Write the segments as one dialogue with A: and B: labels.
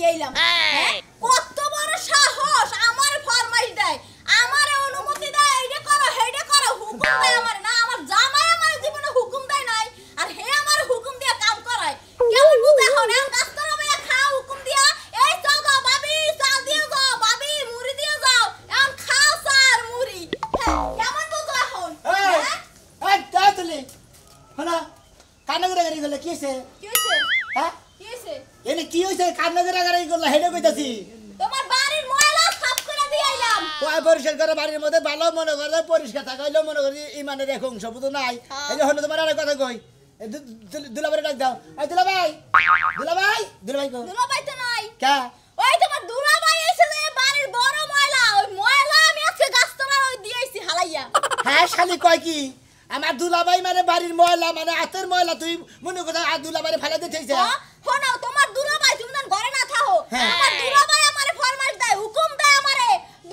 A: দিয়ে এলাম হ্যাঁ কত বড় সাহস আমার ফরমাইশ দেয় আমারে অনুমতি দেয় এইটা করো হেইটা করো হুকুম দেয় আমার না আমার জামাই আমার জীবনে হুকুম দেয় নাই আর হে আমার হুকুম দিয়ে কাম করায় কেমন বুঝা হরে রাস্তার মধ্যে খাও হুকুম দিয়া এই চাও দাও ভাবি চাল দিয়ে যাও ভাবি মুড়ি দিয়ে যাও এখন খাও স্যার মুড়ি কেমন বুঝা এখন
B: এই তাতলি হনা কানগরাগরি গলে কি হইছে
A: কি হইছে
B: হ্যাঁ
A: কি হইছে
B: এনে কি হইছে কানগরাগরি গলে হেডে কইতাছি
A: তোমার বাড়ির ময়লা সাফ করে দিয়ে আইলাম
B: কয় পরিষ্কার করে বাড়ির মধ্যে ভালো মনে করে পরিষ্কার থাকাইলো মনে করি ইমানের এক অংশ বুঝো নাই এই যে হন তোমার আর কথা কই দুলাভাই ডাক দাও এই দুলাভাই দুলাভাই কো
A: দুলাভাই তো নাই
B: কা
A: ওই তোমার দুলাভাই এসে যে বাড়ির বড় ময়লা ওই ময়লা আমি আজকে গাছতলা ওই দিয়েছি হালাইয়া
B: হ্যাঁ শালি কয় কি আমার দুলাভাই মানে বাড়ির ময়লা মানে হাতের ময়লা তুই মনে কথা আর দুলাভাই ফেলে দিতেছে
A: শোনো তোমার দুলাভাই তুমি যখন ঘরে না থাকো আমার দুলাভাই আমারে ফরমাইশ দেয় হুকুম দেয় আমারে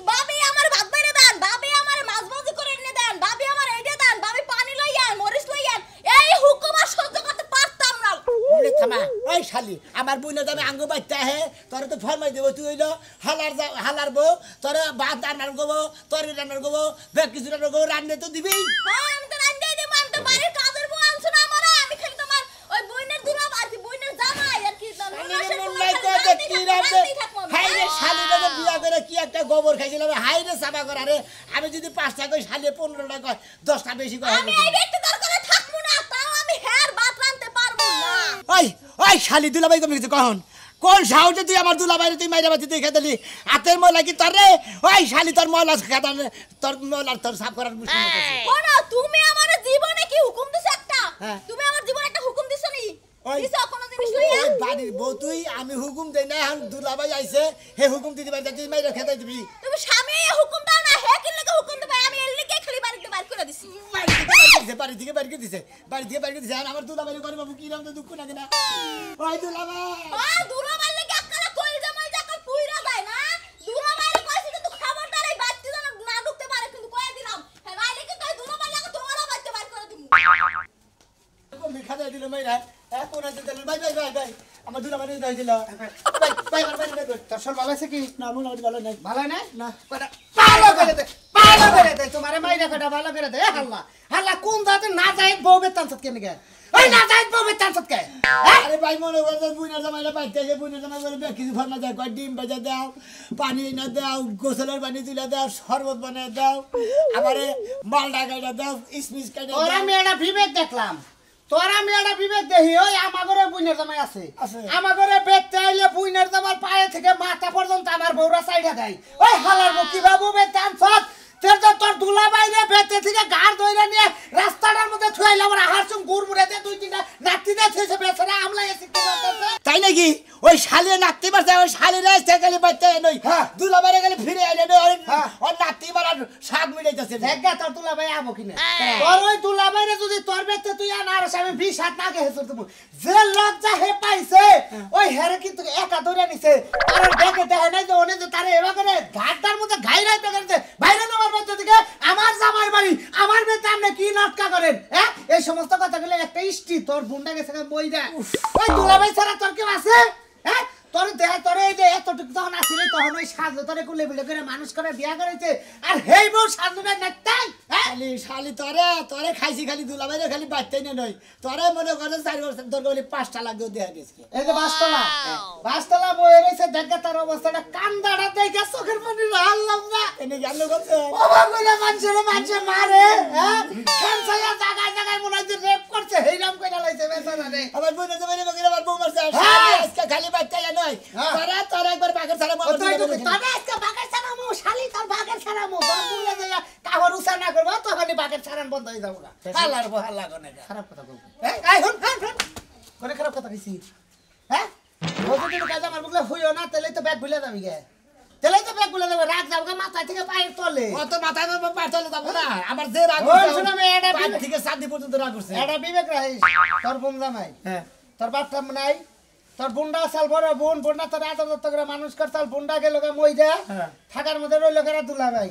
A: ভাবি আমার ভাত বাইরে দেন ভাবি আমার মাছ ভাজি করে এনে দেন ভাবি আমার এইটা দেন ভাবি পানি লইয়ান মরিচ লইয়ান এই হুকুম আর সহ্য করতে পারতাম না
B: বলে থামা ওই শালি আমার বুইনা দামে আঙ্গ বাইতে হে তোর তো ফরমাইশ দেব তুই হইলো হালার বউ তোর ভাত রান্নার গবো তোর রান্নার গবো বেক কিছু রান্নার গবো রান্না তো দিবি
A: হ্যাঁ আমি তো রান্না দেব আমি তো বাড়ির কাজের বউ আনছ না আমারে আমি খালি তোমার ওই বুইনের দুলাভাই বুইনের জামাই আর কি জানো
B: বিয়া করে কি একটা গোবর খাইছিলাম হাই রে সাবা করা রে আমি যদি 5টা কই শালি 15টা কই 10টা বেশি কই
A: আমি এই ব্যক্তি দরকারে থাকবো না তাও আমি হেয়ার ভাত রাঁধতে পারবো না
B: ওই শালি দুলাভাই কমে গেছে কখন কোন সাহসে তুই আমার দুলাভাইরে তুই মাইরা বাতি দেখে দিলি হাতের ময়লা কি তোর রে ওই শালি তোর ময়লা খাতা তোর ময়লা তোর সাফ করার মুশকিল আছে
A: ওনা তুমি আমার জীবনে কি হুকুম দিছ একটা তুমি আমার জীবনে একটা হুকুম দিছ নি দিছ কোন জিনিস লইয়া
B: ওই বাড়ির বউ তুই আমি হুকুম দেই না এখন দুলাভাই আইছে হে হুকুম দিতে পারতে তুই মাইরা খেতে দিবি
A: তুমি স্বামী হুকুম দাও না হে কি লাগে হুকুম দিবে আমি এর লিগে খালি বাড়িতে বাইর করে দিছি
B: বাড়ি থেকে বাইর করে দিছে আর আমার দুলাভাই করে বাবু কি রকম দুঃখ লাগে না ওই দুলাভাই
A: দুলাভাই লাগে আকারা কই জামাই যাকর পুইরা যায় না দুলাভাইরে কইছি কিন্তু খবরদার এই বাড়িতে যেন না ঢুকতে পারে কিন্তু কইয়া দিলাম হ্যাঁ ভাই লিখে কই দুলাভাই লাগে তোমারও বাড়িতে বাইর করে দিমু
B: কোন খাদা দিল মাইরা কোন আছে দিল ভাই আমার দুলাভাই দিল ভাই
C: তোর সব ভালো আছে কি
B: না মনে হয় ভালো নাই
C: ভালো না
B: না
C: ভালো করে দে তোমারে মাইরা কাটা ভালো করে দে হাল্লা কোন দাতে না যায় বউ বেতন সত কেন গে ওই না যায় বউ বেতন সত কে
B: আরে ভাই মনে করে বুইনা জামাইলা বাইতে যে বুইনা জামাই বলে কিছু ফরমা যায় কয় ডিম বাজা দাও পানি না দাও গোসলের পানি তুলে দাও শরবত বানায় দাও আমারে মালডা গাইডা দাও ইসমিস কাইডা দাও
C: তোরা মেয়েটা বিবেক দেখলাম তোরা মেয়েটা বিবেক দেখি ওই আমাগরে বুইনার জামাই আছে আমাগরে বেতে আইলে বুইনার জামার পায়ে থেকে মাথা পর্যন্ত আমার বউরা সাইডা দেয় ওই হালার বউ কি বাবু বেতন সত তোর দুলাভাই রে বেতে থেকে গাড় ধইরা নিয়ে রাস্তাটার মধ্যে থুইলা আমার হারসুম গুড়মুড়ে দে দুই তিনটা নাতি দে থইছে বেচারা আমলা এসে কি করতেছে
B: তাই নাকি ওই শালিয়ে নাতি পারছে ওই শালিরে এসে গেলে বাইতে নই দুলাভাইরে গেলে ফিরে আইলে নই ওই নাতি মারার শাক মিলাইতাছে
C: দেখা তোর দুলাভাই আবো কিনা তোর ওই দুলাভাইরে যদি তোর বেতে তুই আনার আমি 20 হাত না গেছে তুমি যে লজ্জা হে পাইছে ওই হেরে কিন্তু একা ধরে নিছে তার দেখে দেখে নাই যে ওনে যে তারে এবা করে ঘাটটার মধ্যে ঘাইরাইতে করতে বাইরে না আমার জামাই বাড়ি আমার বেতে আপনি কি নাটকা করেন হ্যাঁ এই সমস্ত কথাগুলো একটা ইষ্টি তোর বুন্ডা গেছে বইরা ওই দুলাভাই ছাড়া তোর কেউ আছে হ্যাঁ তোর দেহ তোর এই যে এতটুকু যখন আসলে তখন ওই সাজ তোরে কুলে বিলে করে মানুষ করে বিয়া করেছে আর হেই বউ সাজবে না তাই
B: শালি তোরে খাইছি খালি দুলাভাইরে খালি বাইতে নই তোরে মনে করে 4 বছর তোর বলি 5টা লাগবে দেয়া গেছে
C: এই যে বাসতলা বয়ে রইছে দেখা তার অবস্থাটা কান্দাটা দেখে চোখের পানি হাললাম না
B: এনে গেল গছে
C: বাবা কইলা মানুষে মারে হ্যাঁ কানসায়া জায়গায় মনে হয় রেপ করছে হেইরাম কইরা লাইছে বেচারা রে
B: আমার বোনের জমানে বগিরা আমার বউ মারছে আজকে খালি বাইতে নই তোরা একবার বাগের ছাড়া মো
C: তবে আজকে বাগের ছাড়া মো শালি তোর বাগের ছাড়া মো বলে যায় কাহর উসা না করবা তখনই বাগের ছাড়ান বন্ধ হয়ে যাবো হালার বো হাল্লা কোনে খারাপ কথা বলবো এই হন কোনে খারাপ কথা কইছি হ্যাঁ যদি কাজ আমার বলে হইও না তাহলে তো ব্যাগ ভুলে যাবি গে তাহলে তো ব্যাগ ভুলে যাবে রাগ যাবো মাথা থেকে পায়ের তলে
B: অত মাথায় পায়ের তলে যাব না আমার যে রাগ
C: শুনো মে এটা
B: পায়ের থেকে সাদি পর্যন্ত রাগ করছে
C: এটা বিবেক রাখিস তোর বোন জামাই হ্যাঁ তোর বাপটা নাই তোর বুন্ডা সাল বড় বুন্ডা তোর এত করে মানুষ করতাল বুন্ডা গেল গে মইদা থাকার মধ্যে রইল গেরা দুলাভাই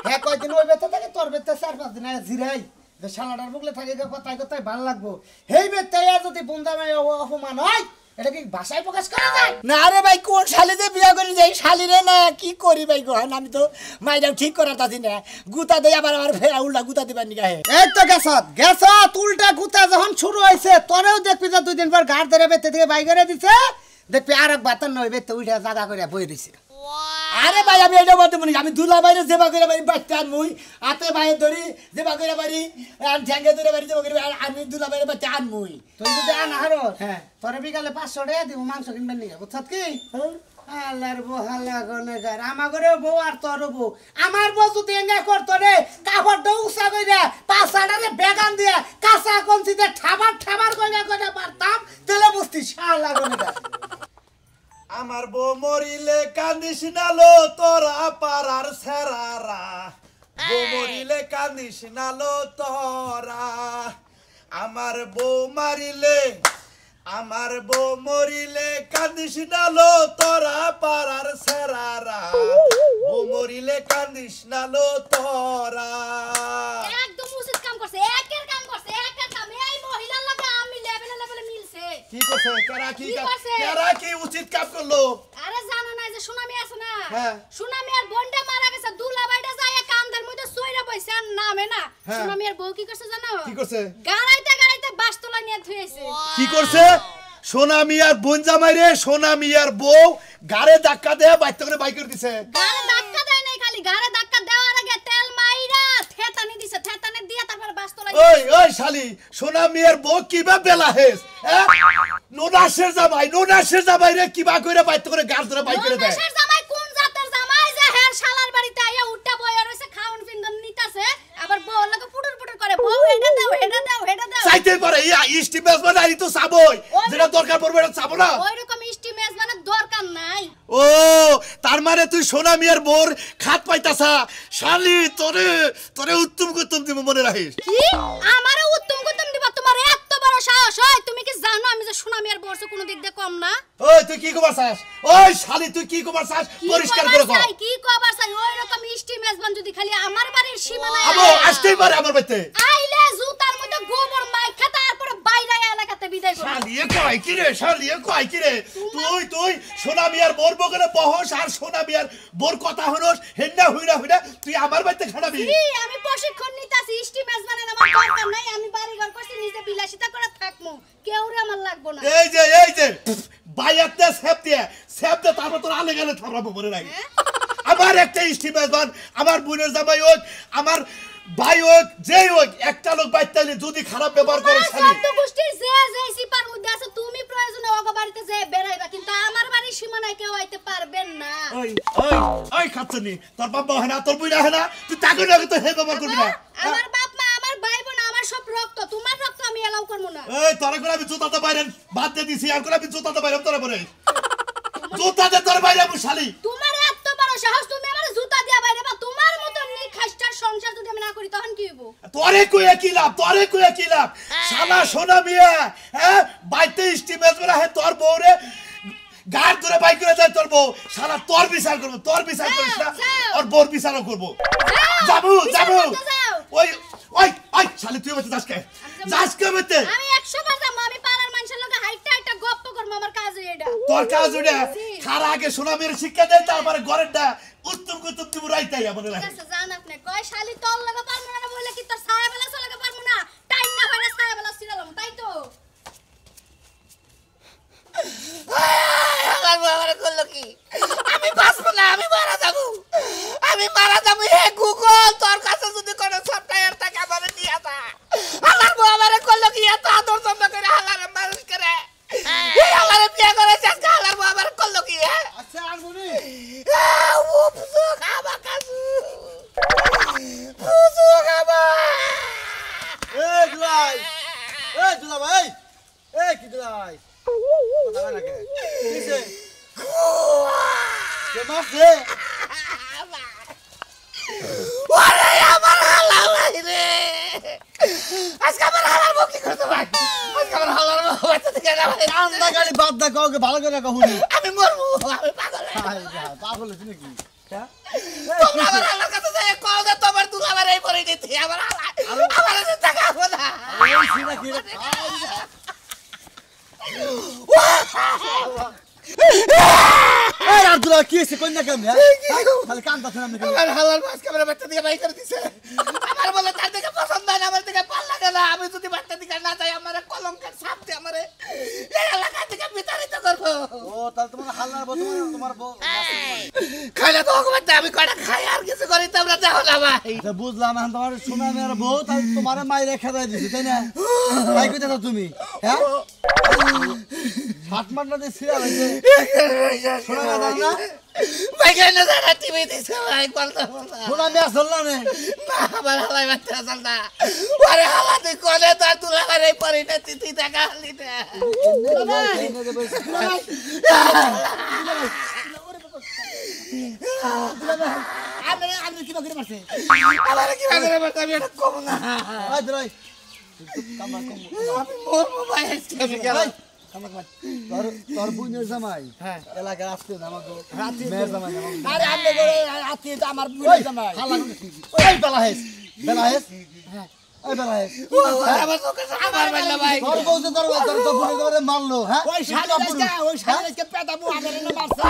C: হ্যাঁ কয়দিন ওই বেতে থাকে তোর বেতে 4-5 দিন জিরাই যে শালাটার বুকলে থাকে কথায় ভালো লাগবো হেই বেতে যদি বুন্ডা মাই অপমান হয় এটা কি ভাষায় প্রকাশ করা যায়?
B: না রে ভাই কোন শালি যে বিয়া করে যাই শালি রে না কি করি ভাই গহন আমি তো মাইরাও ঠিক করার তাছি না গুতা দেই আবার ফেরা উল্টা গুতা দিবার নি গায়ে
C: এই তো গেছত উল্টা গুতা যখন শুরু হইছে তোরেও দেখবি যে 2 দিন পর ঘাট ধরে বেতে থেকে বাই করে দিছে দেখবি আরেক বাতান নই বেতে উঠা জায়গা করে বই দিছে।
B: আরে ভাই আমি এটা বলতে মনে আমি দুলা বাইরে যেবা করে বাড়ি বাচ্চা আনমুই হাতে বাইরে ধরি যেবা করে বাড়ি আর ঠ্যাঙ্গে ধরে বাড়ি যেবা করে আমি দুলা বাইরে বাচ্চা আনমুই
C: তুই যদি আন হারো
B: হ্যাঁ
C: তোরে বিকালে 500 টাকা দিব মাংস কিনবেন নিয়ে বুঝছত কি? আল্লাহর বহালা গনেগার আমাগরে বউ আর তোর বউ আমার বউ যদি এঙ্গা করতো রে কাপড়টা উসা কইরা পাছাড়ারে বেগান দিয়া কাঁচা কঞ্চিতে ঠাবার কইরা পারতাম তেলে বুঝতি শালা গনেগার।
D: আমার বউ মরিলে কান্দিস নালো তোরা পাড়ার সেরারা বউ মরিলে কান্দিস নালো তোরা আমার বউ মরিলে কান্দিস নালো তোরা পাড়ার সেরারা বউ মরিলে কান্দিস নালো তোরা।
A: একদম উচিত কাম করছে একের কাম এই মহিলার লগে আমি লেভেলে মিলছে
D: কি করছে কেরা কি উচিত কাম করলো?
A: আরে জানো না যে সুনামি আছে না
D: হ্যাঁ।
A: সুনামি আর বোনটা মারা গেছে দুলাবাইটা যায় কামদার মধ্যে সইরা বইছে আর নামে না
D: হ্যাঁ।
A: সুনামি আর বউ কি করছে জানো
D: কি করছে?
A: গাড়াইতে বাসতলা নিয়ে থুইছে
D: কি করছে? সোনা মিয়ার বোন জামাই রে সোনা মিয়ার বউ গাড়ে ধাক্কা দেয়া বাইতে করে বাই করে দিছে।
A: গাড়ে ধাক্কা দেয় নাই খালি গাড়ে ধাক্কা দেওয়ার আগে তেল মাইরা থেতানি দিছে থেতানি দিয়া তারপর বাসতলা
D: ওই শালি সোনা মিয়ার বউ কিবা বেলা হেস নোনাশের জামাই রে কিবা কইরা বাইতে করে গাড় ধরে বাই করে দেয়।
A: নোনাশের জামাই কোন জাতের জামাই যে হের শালার বাড়িতে আইয়া উঠা বইয়া রইছে খাওন ফিন্দন নিতাছে আবার বউ লাগে পুটুর করে বউ এটা দাও
D: চাইতে পারে স্টিমেজ বানাই তো চাবই যেটা দরকার পড়বে এটা চাবো না
A: ওইরকম স্টিমেজ মানে দরকার নাই।
D: ও তার মানে তুই সোনা মিয়ার বোর খাত পাইতাছা শালি তোরে উত্তম দিব মনে রাখিস।
A: কি আমারে উত্তম দিবা তোমার এত বড় সাহস হয় তুমি কি জানো আমি যে সোনা মিয়ার বর্ষ কোনো দিক দিয়ে কম না?
D: ওই তুই কি কবার চাস? ওই শালি তুই কি কবার চাস পরিষ্কার করে কর।
A: কি কবার চাই ওইরকম স্টিমেজ বান যদি খালি আমার বাড়ির সীমানায়
D: আবো আসতেই পারে আমার বাড়িতে
A: আইলে জুতার মধ্যে গোবর মাইখা তারপরে বাইরে এলাকাতে বিদায় করো।
D: শালিয়ে কয় কি রে তুই সোনা মিয়ার বোর বগলে বহস আর সোনা মিয়ার বোর কথা হনস হেন্না হইরা তুই আমার বাড়িতে খাড়াবি।
A: আমি প্রশিক্ষণ নিতাছি স্টিমেজ বানান আমার দরকার নাই আমি বাড়ি ঘর করছি নিজে বিলাসিতা করে থাকমু কেউরে আমার লাগবো না।
D: এই যে বাইয়াতে সেপ দিয়ে তারপর তোর আলে গেলে থামরাবো মনে নাই। আমার একটা স্টিমেজ বান আমার বোনের জামাই হোক আমার ভাই হোক যেই হোক একটা লোক বাইতাইলে যদি খারাপ ব্যবহার করে শালি
A: সব গোষ্ঠীর যে সিপার মধ্যে আছে তুমি প্রয়োজনে ওগো বাড়িতে যে বেরাইবা কিন্তু আমার বাড়ির সীমানায় কেউ আইতে পারবেন না।
D: ওই খাচ্ছনি তোর বাবা হয় না তোর বুইরা হয় না তুই তাকে না তো হে ব্যবহার করবি না।
A: আমার বাপ মা আমার ভাই বোন আমার সব রক্ত তোমার রক্ত আমি এলাও করব না।
D: এই তোরা করে আমি জুতাতে বাইরে বাদ দিয়ে দিছি আর করে আমি জুতাতে বাইরে তোরা পরে জুতাতে তোর বাইরে আমি শালি
A: তোমার এত বড় সাহস তুমি আমার জুতা দিয়া বাইরে বা তোমার মত নিখাস্টার সংসার যদি আমি না করি তখন কি হইব?
D: তোরে কইয়া কি লাভ শালা সোনা মিয়া হ্যাঁ বাইতে স্টিমেজ বলা হে তোর বউরে গাড় ধরে বাই করে যায় তোর বউ শালা তোর বিচার করিস না আর বউর বিচারও করব। যাবো ওই শালি তুই বলতে যাস কে বলতে
A: আমি 100 বার যাবো আমি পাড়ার মানুষের লগে হাইটা গপ্প করব আমার কাজ এটা
D: তোর কাজ ওটা খারা আগে সোনা মেয়ের শিক্ষা দেয় তারপরে ঘরেরটা উত্তম দিব রাইতাই আমাদের লাগে।
A: আচ্ছা জান আপনি কয় শালি তোর লগে পারমু না বলে কি তোর ছায়া বেলা চলে পারমু না টাইম না হয় ছায়া বেলা ছিলাম তাই তো
C: আমার করলো কি আমি বাঁচবো না আমি মারা যাবো হে গুগল তোর কাছে যদি কোনো সফটওয়্যার থাকে আমারে দিয়া দা আমার বউ আমারে করলো কি এত আদর যত্ন করে হালারে মানুষ করে এই আমারে বিয়ে করে আজকে হালার বউ আমারে করলো কি
B: আচ্ছা আনবনি
C: উপসু খাবা কাজু উপসু খাবা
B: এই দুলাই ভাই কি দুলাই কথা না কে কিছে কে মারছে
C: ওরে আমার হালাল রে আজকে আমার হালার বউ কি করতে ভাই আজকে আমার হালার বউ বাচ্চা থেকে না ভাই
B: আন্দা গাড়ি বাদ দা কাউকে ভালো করে কহুনি
C: আমি মরবো আমি পাগল
B: পাগল হইছিস নাকি হ্যাঁ
C: তোমরা আমার হালার কাছে যাই কও যে তোমার দুলাবার এই পরে দিতে আমার হালাল আমার কাছে টাকা হবে না
B: ওই ছিনা কি
E: এই আব্দুল্লাহ কি হইছে কই না কেমনে খালি কান্দাছেন আপনি
C: আমার হালার মাছ ক্যামেরা বাচ্চা দিকে বাই করে দিছে আমার বলে তার দিকে পছন্দ হয় না আমার দিকে ভালো লাগে না আমি যদি বাচ্চা দিকে না যাই আমার কলঙ্কের ছাপ দিয়ে আমারে এই এলাকা থেকে বিতাড়িত করব
E: ও তাহলে তোমার হাল্লার বউ তোমার বউ
C: খাইলে তো ওকে বাচ্চা আমি কয়টা খাই আর কিছু করি তোমরা দেখো না ভাই
E: আচ্ছা বুঝলাম এখন তোমার সোনা মেয়ের বউ তাহলে তোমার মায়ের খেদাই দিছে তাই না তাই কইতেছো তুমি হ্যাঁ হাত মারনা দিয়ে ছিড়া হইছে সোনা মেয়ে দাও না
C: ভাই কেন জানা টিভি দিছে ভাই বলতো
E: সোনা মেয়ে চললা না
C: না আমার হালাই বাচ্চা চলতা আরে হালা তুই কোনে তো তুই লাগারে পরিণতি তুই টাকা হলি না
B: আমি কি বাকি মারছে
C: আমার কি বাজারে বাচ্চা আমি এটা কম না
E: আই ধরই
C: আমি মরবো ভাই আজকে গেল
E: তোর বুনের জামাই হ্যাঁ এলাকার আসতে আমাকে
B: রাতে
E: মেয়ের জামাই
B: আরে আমি করে আতি তো আমার বুঝে জামাই
E: হালা ওই বেলাহেস হ্যাঁ ওই বেলাহেস
C: আমার চোখে আমার বেলা ভাই
E: তোর বউ যে তোর বুনের ধরে মারলো হ্যাঁ
B: ওই শালিকে পেটাবো আমার না মারছে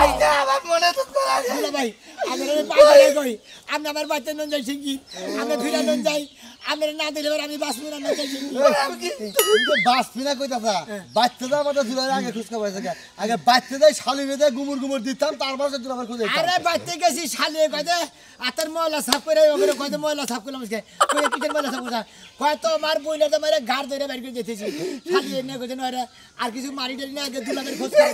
C: আমার মনে তো করা
B: বুঝলে ভাই আমার পাগল কই আমি আমার বাচ্চা নন যাই শিখি আমি ফিরা নন যাই আমি না দিলে আমি বাসবো না নন যাই শিখি
E: বাস ফিনা কইতাছা বাচ্চা দা বাদা দুলার আগে খুশ খবর আছে আগে বাচ্চা দেই শালিরে দেই গুমুর দিতাম তারপর সে দুলার খুঁজে
B: আরে বাচ্চা গেছি শালিয়ে কইতে আতার ময়লা সাফ করে ওরে কইতে ময়লা সাফ করলাম আজকে কই কিচেন ময়লা সাফ করছা কয় তো আমার বইলে তো মারে ঘাড় ধরে বের করে দিতেছি শালিয়ে নে কইতে নরে আর কিছু মারি ডেরি না আগে দুলার খোঁজ করে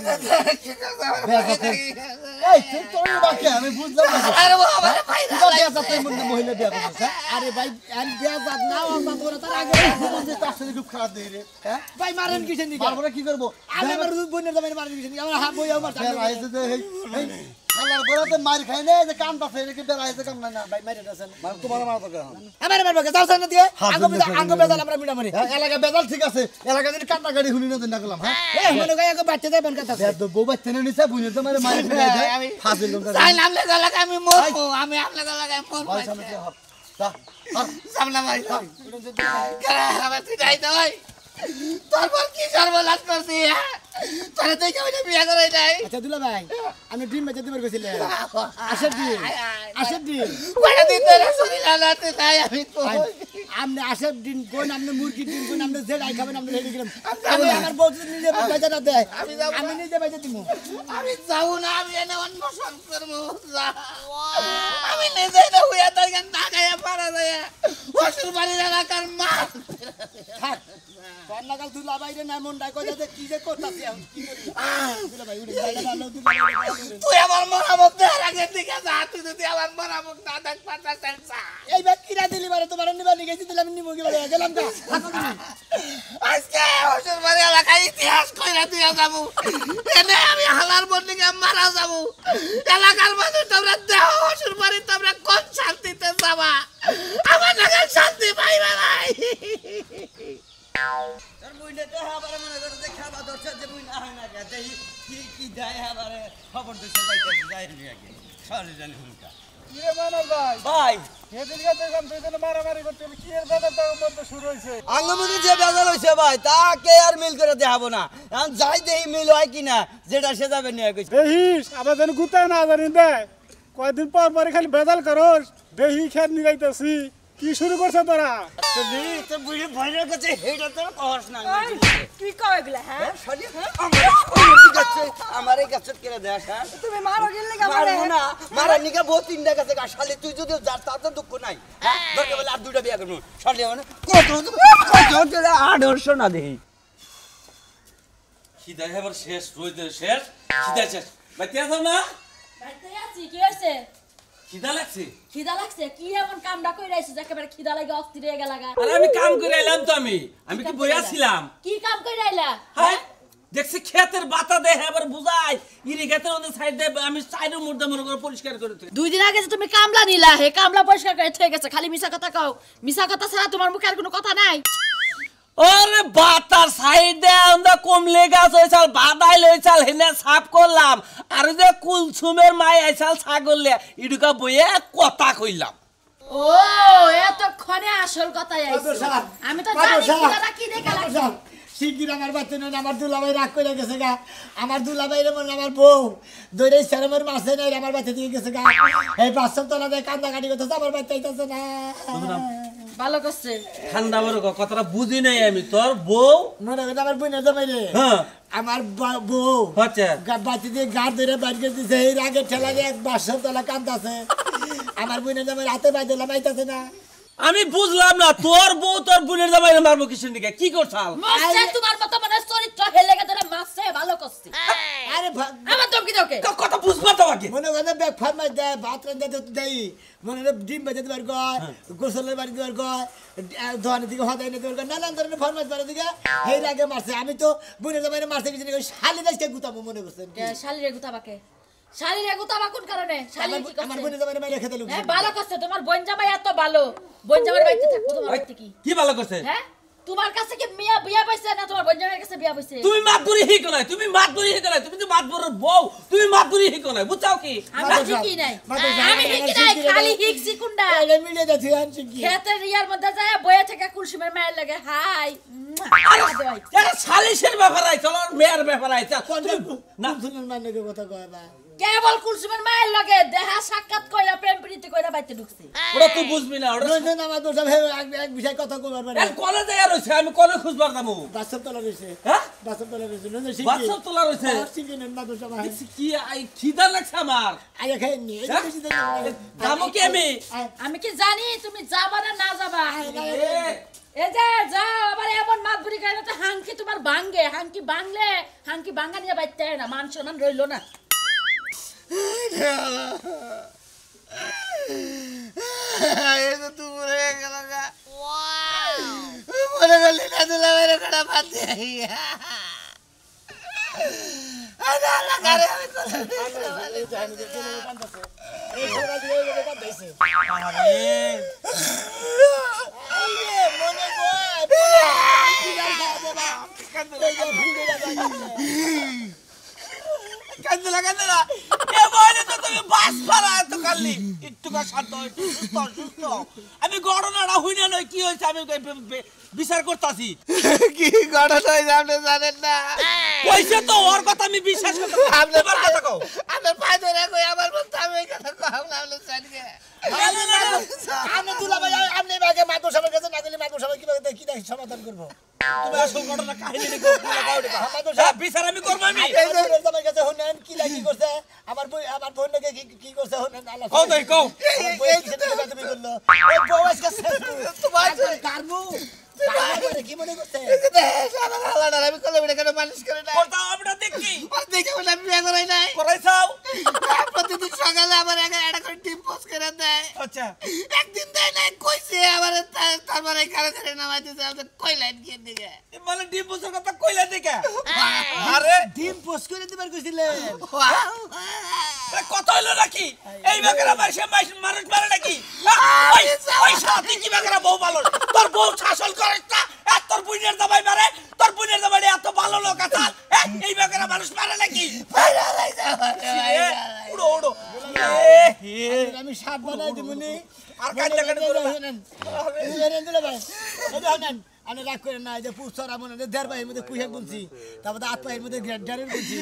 E: এই তুই তোর বাকি আমি বুঝলাম না
C: আরে বাবা ভাই
E: তুই বিয়া করতে মহিলা বিয়া করছিস
B: আরে ভাই আর বিয়া বাদ না বাবা তোরা তার আগে
E: তার সাথে খুব খারাপ দেই রে হ্যাঁ
B: ভাই মারেন কিচেন দিকে
E: তারপরে কি করব
B: আমি আমার বোনের দামে মারেন কিচেন দিকে আমার হাত বই আমার
E: বেলাহেস যে এই আল্লাহর বরাতে মার খাই না যে কান পাছে নাকি বেলাহেস কাম না
B: ভাই মারে দাছেন
E: মানে তোমার মার তো কেন
B: আমার মারবে যাও সামনে দিয়ে
E: হ্যাঁ,
B: আঙ্গ বেজাল আমরা মিডা মারি
E: এলাকা বেজাল ঠিক আছে এলাকা যদি কাটা গাড়ি হুনি না না করলাম হ্যাঁ
B: এ মনে কই আগে বাচ্চা দেবেন কথা
E: বেদ বউ বাচ্চা নিছে বুঝে তো মারে মার ফেলে দেয়
C: আমি
E: ফাজিল লোক
C: তাই নাম লাগা আমি মরবো আমি আপনার লাগাই মরবো
E: ভাই সামনে যা যা
C: সামনে ভাই কেন আমার তুই যাই তো ভাই তারপর কি সর্বনাশ করছি তোরা তুই কেমন বিয়ে করে নাই
B: আচ্ছা দুলা ভাই আমি ডিম বেচে দিবার কইছিলাম আসের ডিম
C: কয়টা দিন ধরে শরীর আলাতে তাই আমি
B: আমনে আসের ডিম কোন আমনে মুরগি ডিম কোন আমনে যে রাই খাবেন আমনে রেডি করলাম আমি আমার বউ নিজে বেচে না দেয় আমি নিজে বেচে দিমু
C: আমি যাবো না আমি এনে অন্বেষণ করবো আমি নিজেই না হইয়া তাই গান টাকাইয়া পারা যায় শ্বশুর বাড়ির এলাকার মাছ
B: থাক কন্যাকাল দুলা বাইরে না মন ডাক যাতে কি যে করতাছি আমি কি করি দুলা ভাই উড়ে বাইরে ভালো দুলা
C: তুই আমার মরামুখ দেওয়ার আগে দিকে যা তুই যদি আমার মরামুখ না দেখ পাতা সেন্সা
B: এই ব্যাগ কিরা দিলি বারে তোমার নিবা নিগেছি দিলাম নিমু কি বলে গেলাম কা থাকো তুমি
C: আজকে শ্বশুর বাড়ির এলাকায় ইতিহাস কইরা দিয়া যাবো এনে আমি হালার বন্দিকে মারা যাবো এলাকার মানুষ তোমরা দেহ শ্বশুর বাড়ি তোমরা কোন শান্তিতে যাবা আমার নাগাল শান্তি পাইবা নাই
E: তোর বুইনে তো আবার মনে করে যে খাবার দরকার যে বুইনা হয় না কে কি দেয় আবার খবর দিতে যাইতে যাই নি আগে সরি জানি হুনকা
F: কি রে মানব ভাই
E: ভাই
F: এদিকে দেখলাম দুইজনে মারামারি করতে কি এর বেদা তো মধ্যে শুরু হইছে
E: আঙ্গমতি যে বেজাল হইছে ভাই তাকে আর মিল করে দেখাবো না এখন যাই দেই মিল হয় কিনা যেটা সে যাবে নিয়ে কইছে
F: দেহিস আবার যেন গুতায় না জানি দে কয়দিন পর পরে খালি বেদাল করস দেহি খেত নিগাইতেছি কি শুরু করছ তোরা
E: তোর বুড়ি ভয়ের কাছে হেটা তোর কহস না
A: তুই কও এগুলা হ্যাঁ
E: আমার এই গাছত কেটে দেয় হ্যাঁ
A: তুমি মারো গেলে
E: মারবো না মারা নিকা বহুত তিনটা গাছে শালি তুই যদি যার তার তো দুঃখ নাই দরকার বলে আর দুইটা বিয়া করবো শালি মানে কত আদর্শ না দেখি
G: খিদা এবার শেষ রইতে শেষ খিদা শেষ ভাই তে যাও না
A: বাইতে আছি কি হইছে
G: খিদা লাগছে
A: খিদা লাগছে কি এমন কামডা কই রাইছিস একেবারে খিদা লাগে অস্থির হয়ে গেলাগা
G: আরে আমি কাম করে এলাম তো আমি কি বইয়া ছিলাম
A: কি কাম কই রাইলা
G: হ্যাঁ দেখছি ক্ষেতের বাতা দেহে আবার বুঝাই ইরিগেটের ওদের সাইড দিয়ে আমি সাইডের মুর্দা মনে করে পরিষ্কার করে তুই
A: দুই দিন আগে যে তুমি কামলা নিলা হে কামলা পরিষ্কার করে ঠিক আছে খালি মিছা কথা কও মিছা কথা ছাড়া তোমার মুখে আর কোনো কথা নাই
G: ওরে বাতার সাইডে আমরা কমলে গাছ হইছাল বাদাই লইছাল হেনে সাফ করলাম আর যে কুলসুমের মাই আইছাল ছাগলে ইডুকা বইয়ে কথা কইলাম
A: ও এতক্ষণে আসল কথাই আইছে আমি তো জানি খিদাটা কি দেখে লাগছে
B: শিগগির আমার বাচ্চা নেই আমার দুলাভাই রাগ করে গেছে গা আমার দুলাভাইরে মনে আমার বউ দৈরে সেরমের মাসে নেই আমার বাচ্চা দিয়ে গেছে গা এই বাচ্চা তোলা দেয় কান্দা কাটি করতেছে আমার বাচ্চা আইতেছে না
A: ভালো করছে
G: ঠান্ডা বড় কথাটা বুঝি নাই আমি তোর বউ
B: মনে করে আমার বোনের জামাই রে
G: হ্যাঁ
B: আমার বউ
G: আচ্ছা
B: বাচ্চা দিয়ে গাড় ধরে বাইর করে দিছে এই রাগে ঠেলা দিয়ে এক বাচ্চা তোলা কান্দাছে আমার বোনের জামাই রাতে বাইর দিলাম আইতেছে না
G: আমি বুঝলাম না তোর বউ তোর বোনের জামাইরে মারবো কিসের দিকে কি করছাল
A: মাসে তোমার মতো মানে চরিত্র হেলে গেছে মাসে ভালো করছে
B: আরে
A: আমার তো কি দরকার
G: কথা বুঝবা তো আগে
B: মনে করে ব্যাগ ফার্মাস দেয় ভাত রান্ধা দেই মনে করে ডিম বেজে দেবার গয় গোসলের বাড়ি দেবার গয় ধোয়ানের দিকে হদাই নিতে পারবে নানান ধরনের ফরমাস বাড়ির দিকে সেই আগে মারছে আমি তো বোনের জামাইরে মারছে কিছু শালি দেশকে গুতাবো মনে করছেন
A: শালিরে গুতাবাকে শালিরে গুতাবা কোন কারণে শালি কি করছে
B: আমার বোনের জামাইরে মাইরে খেতে লোক
A: হ্যাঁ ভালো করছে তোমার বোন জামাই এত ভালো বোন জামাইর বাড়িতে থাকো তোমার বাড়িতে কি
G: কি ভালো করছে
A: হ্যাঁ তোমার কাছে কি মিয়া বিয়া পাইছে না তোমার বোন জামাইয়ের কাছে বিয়া পাইছে
G: তুমি মাতবুরি হিক নাই তুমি মাতবুরি হিক নাই তুমি তো মাতবুরের বউ তুমি মাতবুরি হিক নাই বুঝছাও কি
A: আমি ঠিকই নাই আমি ঠিকই নাই খালি হিকসি কুন্ডা
B: আরে মিলে যাচ্ছে আনছি কি
A: খেতে রিয়ার মধ্যে যায় বয়ে থেকে কুলসুমের মায়ের লাগে হাই
G: এটা সালিশের ব্যাপার আই চলো মেয়ের ব্যাপার আই চল
B: না শুনুন মানে কথা কয় না
A: কেবল কুলসুমের মায়ের লাগে দেহা সাক্ষাৎ কইরা প্রেম প্রীতি কইরা বাইতে ঢুকছে
G: ওরা তুই বুঝবি না ওরা
B: রঞ্জন আমার তো সব এক বিষয় কথা কইবার পারে
G: এক কলেজে আর হইছে আমি কলে খুঁজবার দামু
B: বাসব তোলা রইছে
G: হ্যাঁ
B: বাসব তোলা রইছে রঞ্জন শিখি
G: বাসব তোলা রইছে
B: শিখি না তো সব
G: দেখছি কি আই খিদা লাগছে আমার
B: আয়া খাই নি এই
G: হ্যাঁ?
B: বেশি দেন
G: দামু কি
A: আমি কি জানি তুমি যাবা না যাবা
G: এ,
A: এই যে যাও আবার এমন মাতবুরি কইরা তো হাঙ্কি তোমার ভাঙ্গে হাঙ্কি ভাঙলে হাঙ্কি ভাঙ্গা নিয়ে বাইতে না মান সম্মান রইলো না
C: এটা তো মরে গেল গা মনে করলি না দিলাম এর কটা বাদ দিয়ে আরে আল্লাহ করে আমি
B: এই সরা দিয়ে এই কথা দিছে আরে মনে কয় কি
G: কান্দলা এ বলে তো তুমি বাস পারা তো কালি একটু কা শান্ত একটু সুস্থ আমি ঘটনাটা হইনা নয় কি হইছে আমি বিচার করতাছি
C: কি ঘটনা হইছে আপনি জানেন না
G: কইছে তো ওর কথা আমি বিশ্বাস করতে
C: আপনার
G: তোমার কথা কও
C: আপনার পায়ে ধরে কই আমার বলতে আমি এই কথা কম না আপনি জানগে
B: আমি দুলাভাই আপনি বাগে মাদুর সাহেবের কাছে না গেলে মাদুর সাহেব কিভাবে কি দেখি সমাধান করব
G: তুমি আসল ঘটনা কাহিনী লিখো লাগাও এটা হ্যাঁ বিচার আমি করব আমি
B: এই যে তোমার কাছে হনেন কি লাগি করছে আমার বোনকে কি করছে হনেন আল্লাহ
G: কও দেই কও
B: এই সেটা তুমি বললো ওই বউ আজকে শেষ তোমার কারবু কি মনে করছে
C: আমার হালাটা আমি কলে বেড়ে কেন মানুষ করে না
G: কথা আমরা দেখি
C: আর দেখে বলে আমি বিয়ে করাই নাই
G: করাইছাও
C: প্রতিদিন সকালে আমার একটা করে টিম পোস্ট করে দেয়
G: আচ্ছা
C: একদিন দেয় নাই কইছে আমার তারপরে কারে ধরে নামাই দিতে আমাদের কই লাইন গিয়ে দিকে
G: মানে ডিম বছর কথা কইলা দেখে আরে
B: ডিম পোস্ট করে দিবার কইছিলেন
G: কত হইলো নাকি এই বাগেরা মাইসে মানুষ মারে নাকি ওই সাথে কি বাগেরা বউ ভালো তোর বউ শাসন করে না তোর বুইনের জামাই মারে তোর বুইনের জামাই এত ভালো লোক আছে এই বাগেরা মানুষ মারে নাকি উড়ো উড়ো
B: আমি সাপ বানাই দিমুনি
G: আর কাটলে করে
B: দুলাভাই এই হনেন আমি রাগ করে না যে পুছরা মনে দেড় ভাইয়ের মধ্যে কুইহাক বলছি তারপরে আট ভাইয়ের মধ্যে ড্যারের বলছি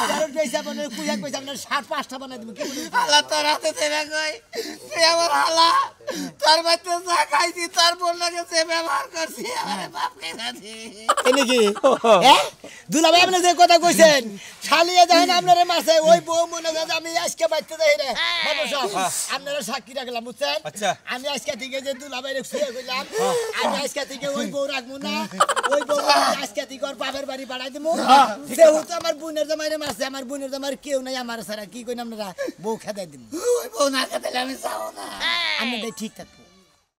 B: ড্যারের পয়সা মানে কুইহাক পয়সা আপনার 7-5টা বানাই দিব কি বলি
C: হালা তোর হাতে দেবে কই তুই আমার হালা তোর বাচ্চা যা খাইছি তার বোন লাগে সে ব্যবহার করছি আমার বাপ কে নাকি
B: নাকি হ্যাঁ দুলাভাই আপনি যে কথা কইছেন শালিয়ে যখন আপনারা মাসে ওই বউ মনে করে আমি আজকে বাইতে যাই রে বাবু সাহেব আপনারা সাক্ষী রাখলাম বুঝছেন
G: আচ্ছা
B: আমি আজকে থেকে যে দুলাভাই রে শুয়ে কইলাম আমি আজকে থেকে ওই বউ রাখবো না ওই বউ আজকে থেকে ওর বাপের বাড়ি বাড়াই দেবো যেহেতু আমার বোনের জামাইরে মাসে আমার বোনের জামাইর কেউ নাই আমার ছাড়া কি কইন আপনারা বউ খেদাই দিব
C: ওই বউ না খেতে আমি চাও না
B: আমি ঠিক থাকবো